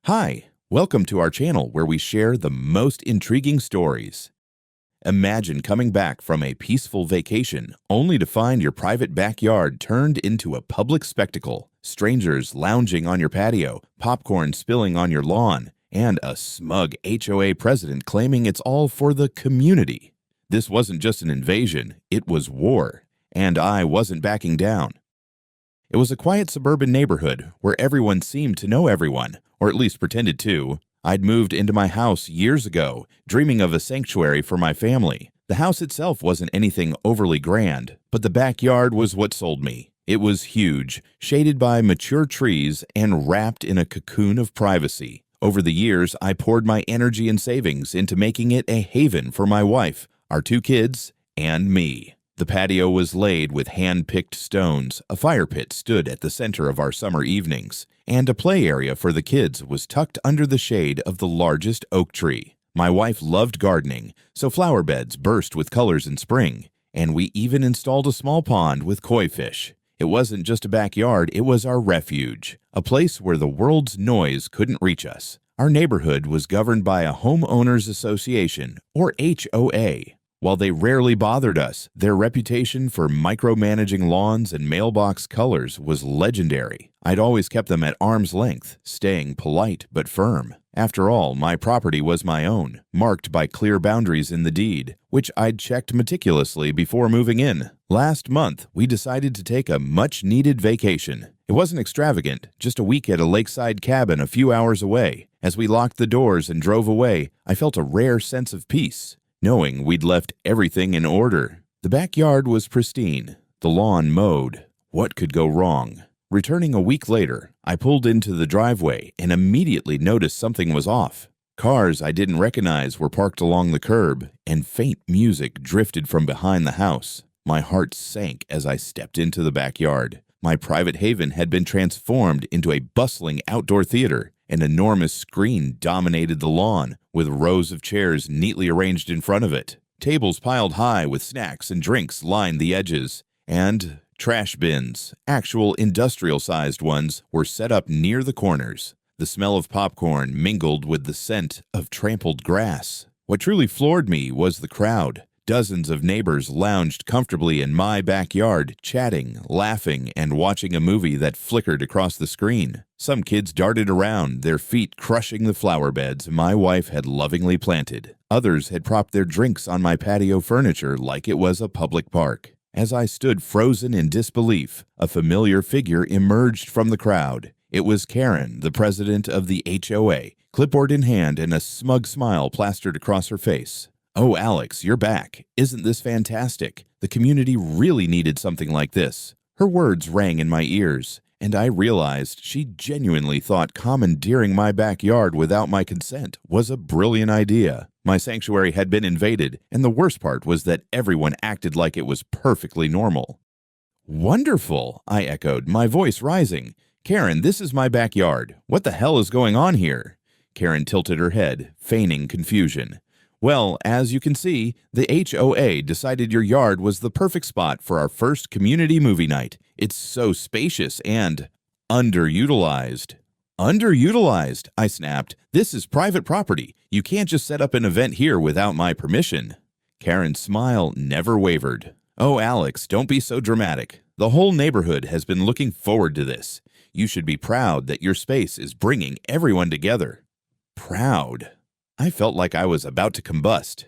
Hi, welcome to our channel where we share the most intriguing stories. Imagine coming back from a peaceful vacation only to find your private backyard turned into a public spectacle, strangers lounging on your patio, popcorn spilling on your lawn, and a smug HOA president claiming it's all for the community. This wasn't just an invasion, it was war, and I wasn't backing down. It was a quiet suburban neighborhood where everyone seemed to know everyone, or at least pretended to. I'd moved into my house years ago, dreaming of a sanctuary for my family. The house itself wasn't anything overly grand, but the backyard was what sold me. It was huge, shaded by mature trees, and wrapped in a cocoon of privacy. Over the years, I poured my energy and savings into making it a haven for my wife, our 2 kids, and me. The patio was laid with hand-picked stones, a fire pit stood at the center of our summer evenings, and a play area for the kids was tucked under the shade of the largest oak tree. My wife loved gardening, so flower beds burst with colors in spring, and we even installed a small pond with koi fish. It wasn't just a backyard, it was our refuge, a place where the world's noise couldn't reach us. Our neighborhood was governed by a homeowners association, or HOA. While they rarely bothered us, their reputation for micromanaging lawns and mailbox colors was legendary. I'd always kept them at arm's length, staying polite but firm. After all, my property was my own, marked by clear boundaries in the deed, which I'd checked meticulously before moving in. Last month, we decided to take a much-needed vacation. It wasn't extravagant, just a week at a lakeside cabin a few hours away. As we locked the doors and drove away, I felt a rare sense of peace, knowing we'd left everything in order. The backyard was pristine, the lawn mowed. What could go wrong? Returning a week later, I pulled into the driveway and immediately noticed something was off. Cars I didn't recognize were parked along the curb, and faint music drifted from behind the house. My heart sank as I stepped into the backyard. My private haven had been transformed into a bustling outdoor theater. An enormous screen dominated the lawn, with rows of chairs neatly arranged in front of it. Tables piled high with snacks and drinks lined the edges, and trash bins, actual industrial-sized ones, were set up near the corners. The smell of popcorn mingled with the scent of trampled grass. What truly floored me was the crowd. Dozens of neighbors lounged comfortably in my backyard, chatting, laughing, and watching a movie that flickered across the screen. Some kids darted around, their feet crushing the flower beds my wife had lovingly planted. Others had propped their drinks on my patio furniture like it was a public park. As I stood frozen in disbelief, a familiar figure emerged from the crowd. It was Karen, the president of the HOA, clipboard in hand and a smug smile plastered across her face. "Oh, Alex, you're back. Isn't this fantastic? The community really needed something like this." Her words rang in my ears, and I realized she genuinely thought commandeering my backyard without my consent was a brilliant idea. My sanctuary had been invaded, and the worst part was that everyone acted like it was perfectly normal. "Wonderful," I echoed, my voice rising. "Karen, this is my backyard. What the hell is going on here?" Karen tilted her head, feigning confusion. "Well, as you can see, the HOA decided your yard was the perfect spot for our first community movie night. It's so spacious and underutilized." "Underutilized?" I snapped. "This is private property. You can't just set up an event here without my permission." Karen's smile never wavered. "Oh, Alex, don't be so dramatic. The whole neighborhood has been looking forward to this. You should be proud that your space is bringing everyone together." Proud? I felt like I was about to combust.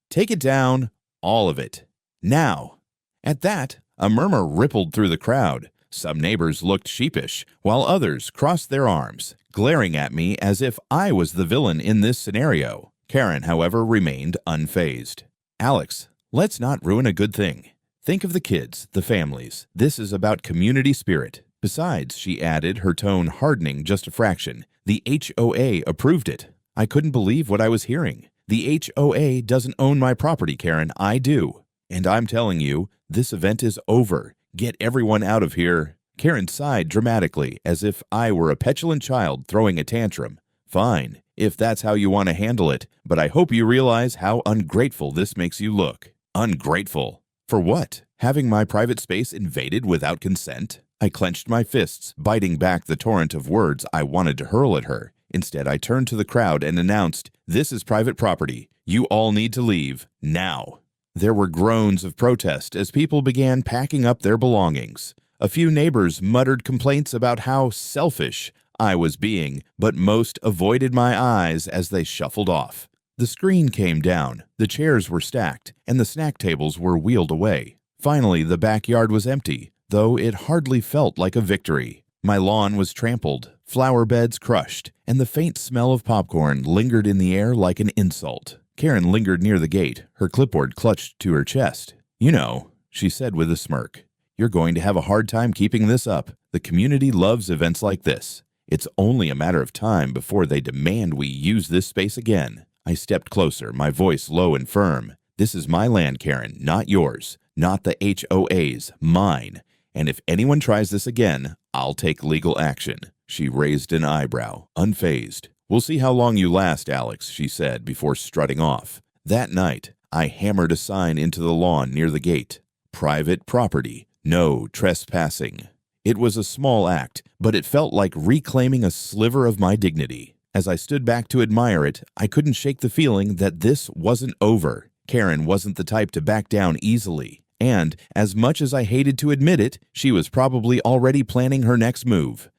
"Take it down, all of it. Now." At that, a murmur rippled through the crowd. Some neighbors looked sheepish, while others crossed their arms, glaring at me as if I was the villain in this scenario. Karen, however, remained unfazed. "Alex, let's not ruin a good thing. Think of the kids, the families. This is about community spirit. Besides," she added, her tone hardening just a fraction, "the HOA approved it." I couldn't believe what I was hearing. "The HOA doesn't own my property, Karen. I do. And I'm telling you, this event is over. Get everyone out of here." Karen sighed dramatically, as if I were a petulant child throwing a tantrum. "Fine, if that's how you want to handle it, but I hope you realize how ungrateful this makes you look." "Ungrateful? For what? Having my private space invaded without consent?" I clenched my fists, biting back the torrent of words I wanted to hurl at her. Instead, I turned to the crowd and announced, "This is private property. You all need to leave now." There were groans of protest as people began packing up their belongings. A few neighbors muttered complaints about how selfish I was being, but most avoided my eyes as they shuffled off. The screen came down, the chairs were stacked, and the snack tables were wheeled away. Finally, the backyard was empty, though it hardly felt like a victory. My lawn was trampled, flower beds crushed, and the faint smell of popcorn lingered in the air like an insult. Karen lingered near the gate, her clipboard clutched to her chest. "You know," she said with a smirk, "you're going to have a hard time keeping this up. The community loves events like this. It's only a matter of time before they demand we use this space again." I stepped closer, my voice low and firm. "This is my land, Karen, not yours. Not the HOAs, mine. And if anyone tries this again, I'll take legal action." She raised an eyebrow, unfazed. "We'll see how long you last, Alex," she said before strutting off. That night, I hammered a sign into the lawn near the gate. "Private property. No trespassing." It was a small act, but it felt like reclaiming a sliver of my dignity. As I stood back to admire it, I couldn't shake the feeling that this wasn't over. Karen wasn't the type to back down easily. And, as much as I hated to admit it, she was probably already planning her next move.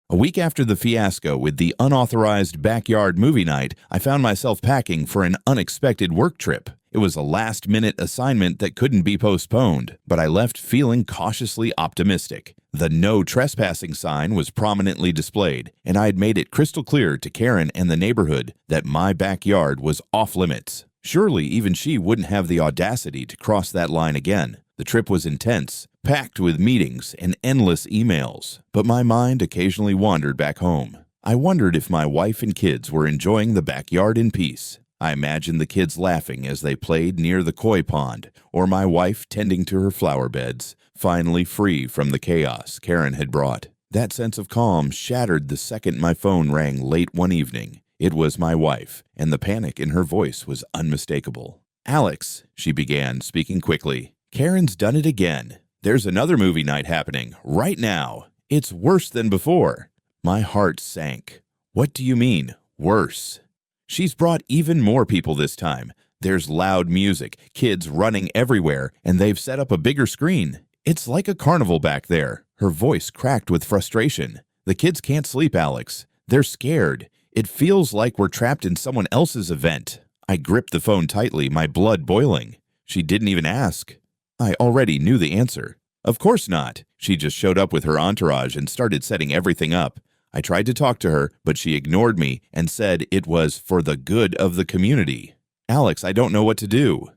A week after the fiasco with the unauthorized backyard movie night, I found myself packing for an unexpected work trip. It was a last-minute assignment that couldn't be postponed, but I left feeling cautiously optimistic. The no trespassing sign was prominently displayed, and I had made it crystal clear to Karen and the neighborhood that my backyard was off-limits. Surely even she wouldn't have the audacity to cross that line again. The trip was intense, packed with meetings and endless emails, but my mind occasionally wandered back home. I wondered if my wife and kids were enjoying the backyard in peace. I imagined the kids laughing as they played near the koi pond, or my wife tending to her flower beds, finally free from the chaos Karen had brought. That sense of calm shattered the second my phone rang late one evening. It was my wife, and the panic in her voice was unmistakable. "Alex," she began, speaking quickly, "Karen's done it again. There's another movie night happening, right now. It's worse than before." My heart sank. "What do you mean, worse?" "She's brought even more people this time. There's loud music, kids running everywhere, and they've set up a bigger screen. It's like a carnival back there." Her voice cracked with frustration. "The kids can't sleep, Alex. They're scared. It feels like we're trapped in someone else's event." I gripped the phone tightly, my blood boiling. She didn't even ask. I already knew the answer. Of course not. She just showed up with her entourage and started setting everything up. I tried to talk to her, but she ignored me and said it was for the good of the community. "Alex, I don't know what to do."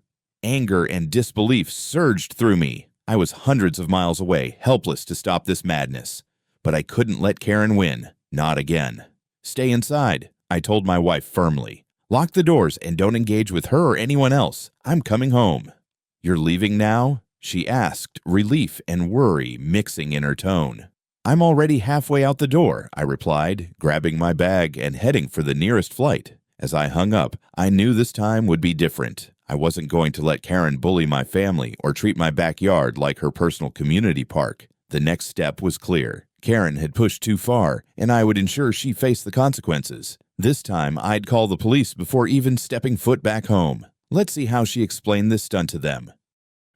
Anger and disbelief surged through me. I was hundreds of miles away, helpless to stop this madness. But I couldn't let Karen win. Not again. "Stay inside," I told my wife firmly. "Lock the doors and don't engage with her or anyone else. I'm coming home." "You're leaving now?" she asked, relief and worry mixing in her tone. "I'm already halfway out the door," I replied, grabbing my bag and heading for the nearest flight. As I hung up, I knew this time would be different. I wasn't going to let Karen bully my family or treat my backyard like her personal community park. The next step was clear. Karen had pushed too far, and I would ensure she faced the consequences. This time, I'd call the police before even stepping foot back home. Let's see how she explained this stunt to them.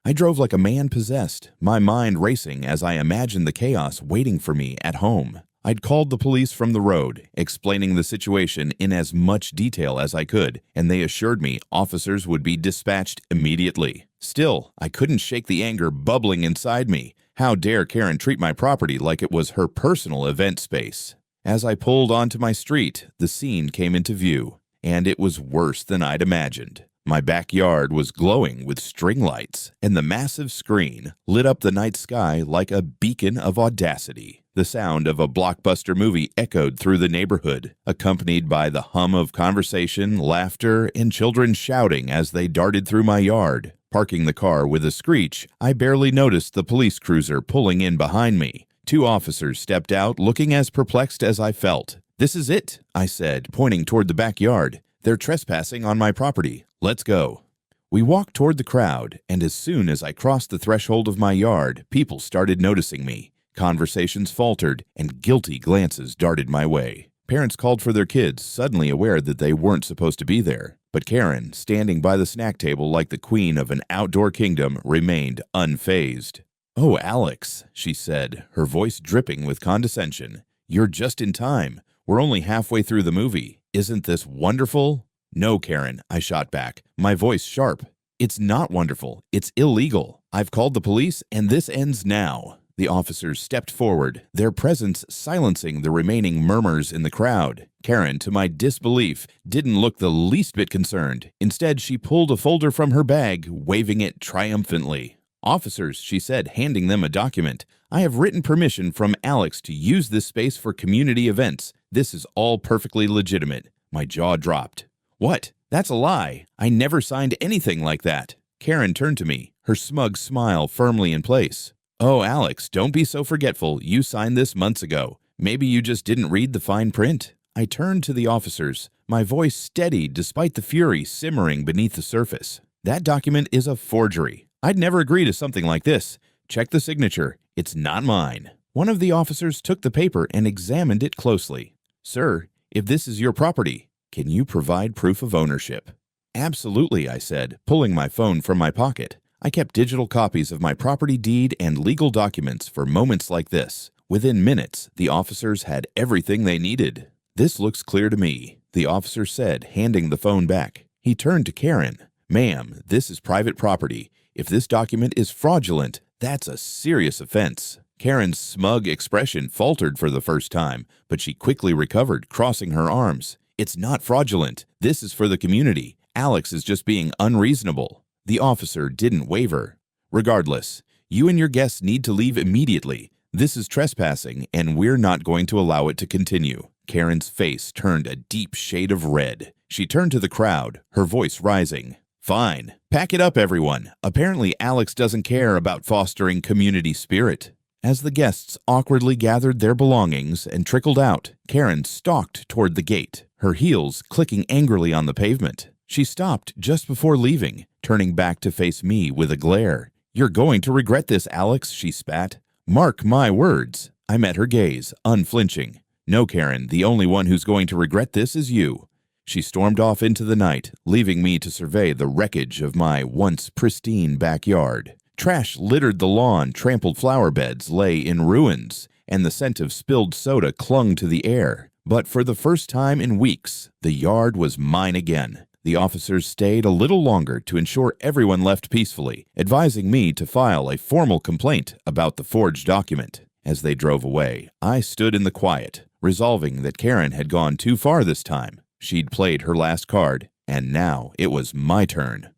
I drove like a man possessed, my mind racing as I imagined the chaos waiting for me at home. I'd called the police from the road, explaining the situation in as much detail as I could, and they assured me officers would be dispatched immediately. Still, I couldn't shake the anger bubbling inside me. How dare Karen treat my property like it was her personal event space? As I pulled onto my street, the scene came into view, and it was worse than I'd imagined. My backyard was glowing with string lights, and the massive screen lit up the night sky like a beacon of audacity. The sound of a blockbuster movie echoed through the neighborhood, accompanied by the hum of conversation, laughter, and children shouting as they darted through my yard. Parking the car with a screech, I barely noticed the police cruiser pulling in behind me. Two officers stepped out, looking as perplexed as I felt. "This is it," I said, pointing toward the backyard. "They're trespassing on my property. Let's go." We walked toward the crowd, and as soon as I crossed the threshold of my yard, people started noticing me. Conversations faltered, and guilty glances darted my way. Parents called for their kids, suddenly aware that they weren't supposed to be there. But Karen, standing by the snack table like the queen of an outdoor kingdom, remained unfazed. "Oh, Alex," she said, her voice dripping with condescension. "You're just in time. We're only halfway through the movie. Isn't this wonderful?" "No, Karen," I shot back, my voice sharp. "It's not wonderful. It's illegal. I've called the police, and this ends now." The officers stepped forward, their presence silencing the remaining murmurs in the crowd. Karen, to my disbelief, didn't look the least bit concerned. Instead, she pulled a folder from her bag, waving it triumphantly. "Officers," she said, handing them a document, "I have written permission from Alex to use this space for community events. This is all perfectly legitimate." My jaw dropped. "What? That's a lie. I never signed anything like that." Karen turned to me, her smug smile firmly in place. "Oh, Alex, don't be so forgetful. You signed this months ago. Maybe you just didn't read the fine print." I turned to the officers, my voice steady despite the fury simmering beneath the surface. "That document is a forgery. I'd never agree to something like this. Check the signature. It's not mine." One of the officers took the paper and examined it closely. "Sir, if this is your property, can you provide proof of ownership?" "Absolutely," I said, pulling my phone from my pocket. I kept digital copies of my property deed and legal documents for moments like this. Within minutes, the officers had everything they needed. "This looks clear to me," the officer said, handing the phone back. He turned to Karen. "Ma'am, this is private property. If this document is fraudulent, that's a serious offense." Karen's smug expression faltered for the first time, but she quickly recovered, crossing her arms. "It's not fraudulent. This is for the community. Alex is just being unreasonable." The officer didn't waver. "Regardless, you and your guests need to leave immediately. This is trespassing, and we're not going to allow it to continue." Karen's face turned a deep shade of red. She turned to the crowd, her voice rising. "Fine. Pack it up, everyone. Apparently Alex doesn't care about fostering community spirit." As the guests awkwardly gathered their belongings and trickled out, Karen stalked toward the gate, her heels clicking angrily on the pavement. She stopped just before leaving, turning back to face me with a glare. "You're going to regret this, Alex," she spat. "Mark my words." I met her gaze, unflinching. "No, Karen, the only one who's going to regret this is you." She stormed off into the night, leaving me to survey the wreckage of my once pristine backyard. Trash littered the lawn, trampled flower beds lay in ruins, and the scent of spilled soda clung to the air. But for the first time in weeks, the yard was mine again. The officers stayed a little longer to ensure everyone left peacefully, advising me to file a formal complaint about the forged document. As they drove away, I stood in the quiet, resolving that Karen had gone too far this time. She'd played her last card, and now it was my turn.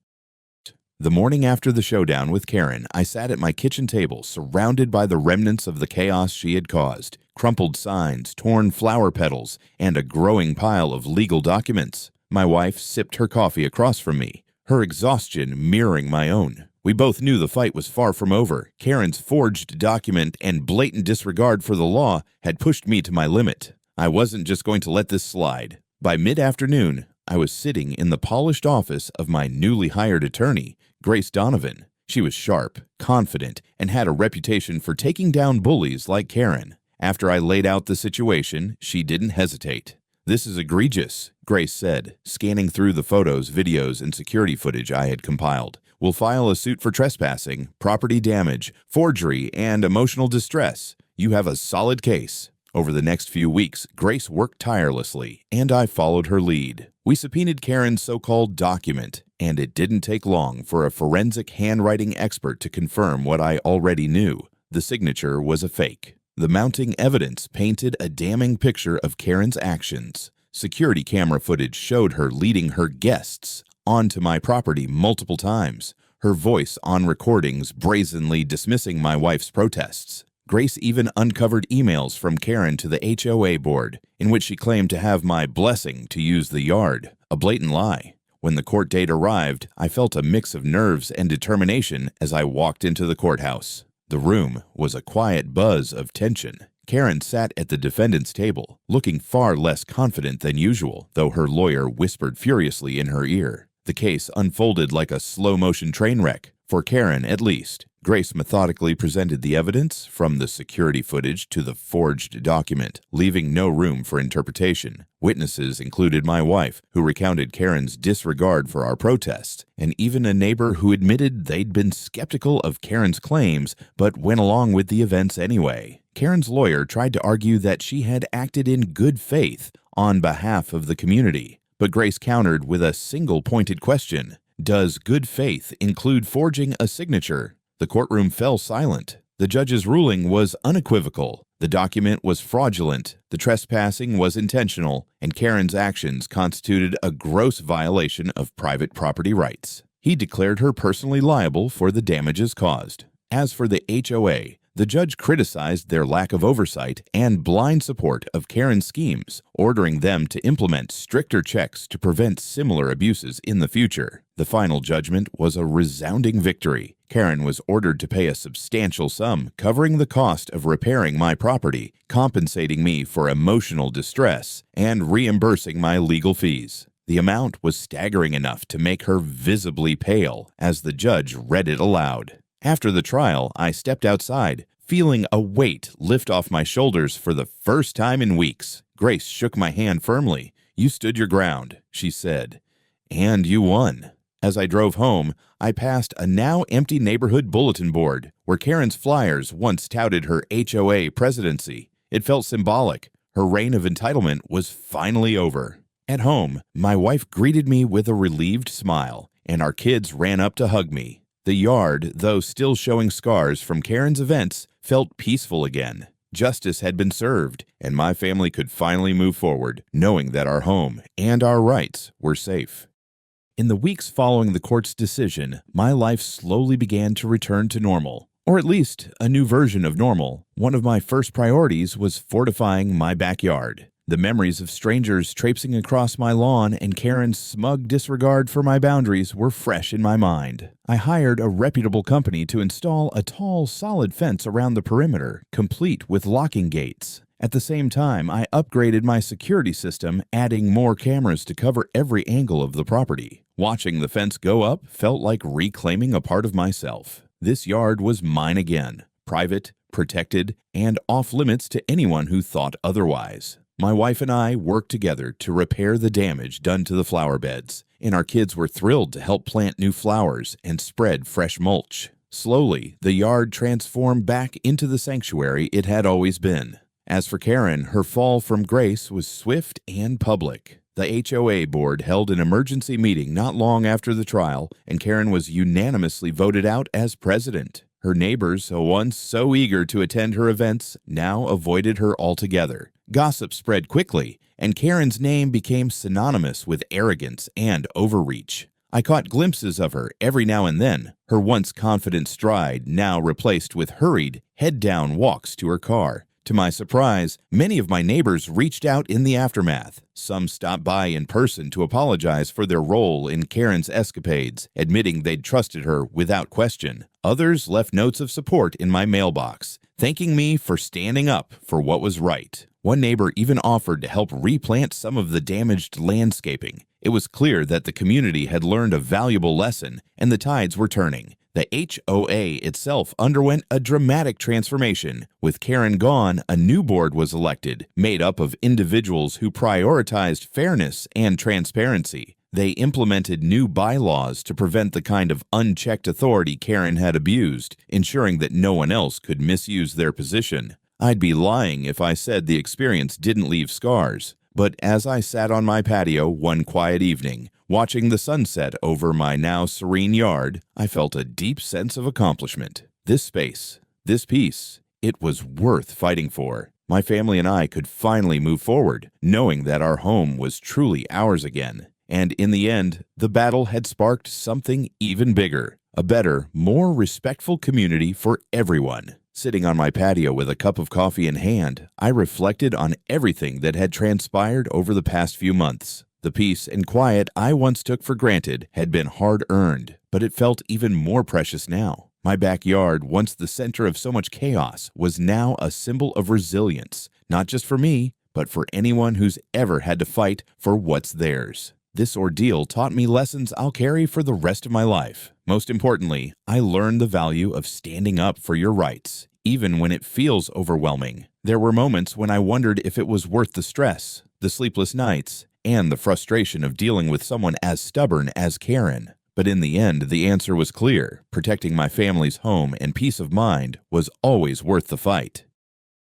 The morning after the showdown with Karen, I sat at my kitchen table, surrounded by the remnants of the chaos she had caused: crumpled signs, torn flower petals, and a growing pile of legal documents. My wife sipped her coffee across from me, her exhaustion mirroring my own. We both knew the fight was far from over. Karen's forged document and blatant disregard for the law had pushed me to my limit. I wasn't just going to let this slide. By mid-afternoon, I was sitting in the polished office of my newly hired attorney, Grace Donovan. She was sharp, confident, and had a reputation for taking down bullies like Karen. After I laid out the situation, she didn't hesitate. "This is egregious," Grace said, scanning through the photos, videos, and security footage I had compiled. "We'll file a suit for trespassing, property damage, forgery, and emotional distress. You have a solid case." Over the next few weeks, Grace worked tirelessly, and I followed her lead. We subpoenaed Karen's so-called document, and it didn't take long for a forensic handwriting expert to confirm what I already knew. The signature was a fake. The mounting evidence painted a damning picture of Karen's actions. Security camera footage showed her leading her guests onto my property multiple times, her voice on recordings brazenly dismissing my wife's protests. Grace even uncovered emails from Karen to the HOA board, in which she claimed to have my blessing to use the yard, a blatant lie. When the court date arrived, I felt a mix of nerves and determination as I walked into the courthouse. The room was a quiet buzz of tension. Karen sat at the defendant's table, looking far less confident than usual, though her lawyer whispered furiously in her ear. The case unfolded like a slow-motion train wreck, for Karen at least. Grace methodically presented the evidence, from the security footage to the forged document, leaving no room for interpretation. Witnesses included my wife, who recounted Karen's disregard for our protest, and even a neighbor who admitted they'd been skeptical of Karen's claims but went along with the events anyway. Karen's lawyer tried to argue that she had acted in good faith on behalf of the community, but Grace countered with a single-pointed question: does good faith include forging a signature? The courtroom fell silent. The judge's ruling was unequivocal. The document was fraudulent, the trespassing was intentional, and Karen's actions constituted a gross violation of private property rights. He declared her personally liable for the damages caused. As for the HOA, the judge criticized their lack of oversight and blind support of Karen's schemes, ordering them to implement stricter checks to prevent similar abuses in the future. The final judgment was a resounding victory. Karen was ordered to pay a substantial sum, covering the cost of repairing my property, compensating me for emotional distress, and reimbursing my legal fees. The amount was staggering enough to make her visibly pale as the judge read it aloud. After the trial, I stepped outside, feeling a weight lift off my shoulders for the first time in weeks. Grace shook my hand firmly. "You stood your ground," she said, "and you won." As I drove home, I passed a now empty neighborhood bulletin board where Karen's flyers once touted her HOA presidency. It felt symbolic. Her reign of entitlement was finally over. At home, my wife greeted me with a relieved smile, and our kids ran up to hug me. The yard, though still showing scars from Karen's events, felt peaceful again. Justice had been served, and my family could finally move forward, knowing that our home and our rights were safe. In the weeks following the court's decision, my life slowly began to return to normal, or at least a new version of normal. One of my first priorities was fortifying my backyard. The memories of strangers traipsing across my lawn and Karen's smug disregard for my boundaries were fresh in my mind. I hired a reputable company to install a tall, solid fence around the perimeter, complete with locking gates. At the same time, I upgraded my security system, adding more cameras to cover every angle of the property. Watching the fence go up felt like reclaiming a part of myself. This yard was mine again, private, protected, and off-limits to anyone who thought otherwise. My wife and I worked together to repair the damage done to the flower beds, and our kids were thrilled to help plant new flowers and spread fresh mulch. Slowly, the yard transformed back into the sanctuary it had always been. As for Karen, her fall from grace was swift and public. The HOA board held an emergency meeting not long after the trial, and Karen was unanimously voted out as president. Her neighbors, once so eager to attend her events, now avoided her altogether. Gossip spread quickly, and Karen's name became synonymous with arrogance and overreach. I caught glimpses of her every now and then, her once confident stride now replaced with hurried, head-down walks to her car. To my surprise, many of my neighbors reached out in the aftermath. Some stopped by in person to apologize for their role in Karen's escapades, admitting they'd trusted her without question. Others left notes of support in my mailbox, thanking me for standing up for what was right. One neighbor even offered to help replant some of the damaged landscaping. It was clear that the community had learned a valuable lesson, and the tides were turning. The HOA itself underwent a dramatic transformation. With Karen gone, a new board was elected, made up of individuals who prioritized fairness and transparency. They implemented new bylaws to prevent the kind of unchecked authority Karen had abused, ensuring that no one else could misuse their position. I'd be lying if I said the experience didn't leave scars. But as I sat on my patio one quiet evening, watching the sunset over my now serene yard, I felt a deep sense of accomplishment. This space, this peace, it was worth fighting for. My family and I could finally move forward, knowing that our home was truly ours again. And in the end, the battle had sparked something even bigger, a better, more respectful community for everyone. Sitting on my patio with a cup of coffee in hand, I reflected on everything that had transpired over the past few months. The peace and quiet I once took for granted had been hard-earned, but it felt even more precious now. My backyard, once the center of so much chaos, was now a symbol of resilience, not just for me, but for anyone who's ever had to fight for what's theirs. This ordeal taught me lessons I'll carry for the rest of my life. Most importantly, I learned the value of standing up for your rights, even when it feels overwhelming. There were moments when I wondered if it was worth the stress, the sleepless nights, and the frustration of dealing with someone as stubborn as Karen. But in the end, the answer was clear. Protecting my family's home and peace of mind was always worth the fight.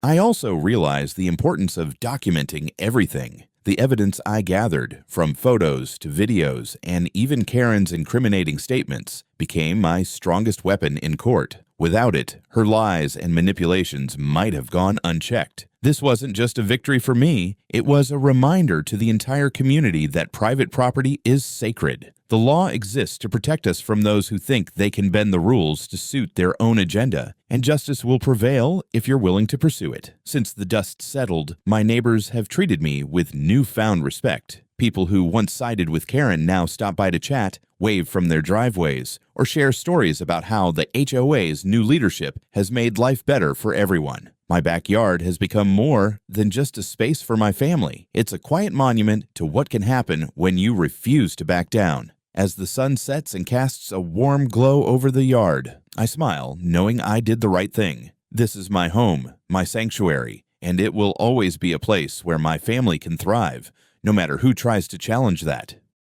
I also realized the importance of documenting everything. The evidence I gathered, from photos to videos and even Karen's incriminating statements, became my strongest weapon in court. Without it, her lies and manipulations might have gone unchecked. This wasn't just a victory for me, it was a reminder to the entire community that private property is sacred. The law exists to protect us from those who think they can bend the rules to suit their own agenda, and justice will prevail if you're willing to pursue it. Since the dust settled, my neighbors have treated me with newfound respect. People who once sided with Karen now stop by to chat, wave from their driveways, or share stories about how the HOA's new leadership has made life better for everyone. My backyard has become more than just a space for my family. It's a quiet monument to what can happen when you refuse to back down. As the sun sets and casts a warm glow over the yard, I smile, knowing I did the right thing. This is my home, my sanctuary, and it will always be a place where my family can thrive, no matter who tries to challenge that.